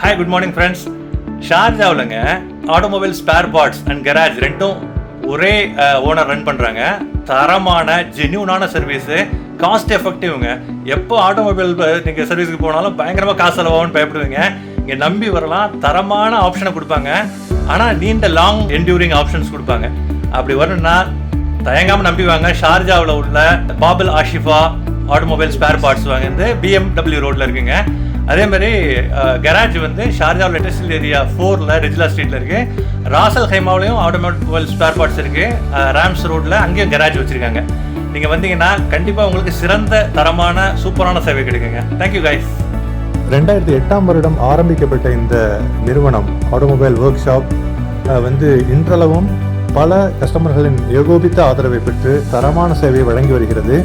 Hi, good morning friends. ஷார்ஜாவிலங்க automobile spare parts and garage ரெண்டும் ஒரே ஓனர் ரன் பண்ணுறாங்க. தரமான ஜென்யூனான சர்வீஸு, காஸ்ட் எஃபெக்டிவ்ங்க. எப்போ ஆட்டோமொபைல் நீங்கள் சர்வீஸுக்கு போனாலும் பயங்கரமாக காசு செலவாகும்னு பயப்படுவீங்க. இங்கே நம்பி வரலாம். தரமான ஆப்ஷனை கொடுப்பாங்க. ஆனால் நீண்ட லாங் என்டியூரிங் ஆப்ஷன்ஸ் கொடுப்பாங்க. அப்படி வரணும்னா தயங்காமல் நம்பி வாங்க. ஷார்ஜாவில் உள்ள பாபில் Ashifa automobile spare parts வாங்கிருந்து BMW ரோட்டில் இருக்குங்க. அதே மாதிரி கராஜ் வந்து ஷார்ஜா லேட்டஸ்ட் ஏரியா 4ல் ரெஜிலா ஸ்ட்ரீட்டில் இருக்குது. ராசல் ஹைமாவிலையும் ஆட்டோமொபைல் ஸ்பேர் பார்ட்ஸ் இருக்குது. ராம்ஸ் ரோட்டில் அங்கேயும் கராஜ் வச்சுருக்காங்க. நீங்கள் வந்தீங்கன்னா கண்டிப்பாக உங்களுக்கு சிறந்த தரமான சூப்பரான சேவை கிடைக்குங்க. Thank you guys. 2008ஆம் வருடம் ஆரம்பிக்கப்பட்ட இந்த நிறுவனம் ஆட்டோமொபைல் ஒர்க் ஷாப் வந்து இன்றளவும் பல கஸ்டமர்களின் ஏகோபித்த ஆதரவை பெற்று தரமான சேவையை வழங்கி வருகிறது.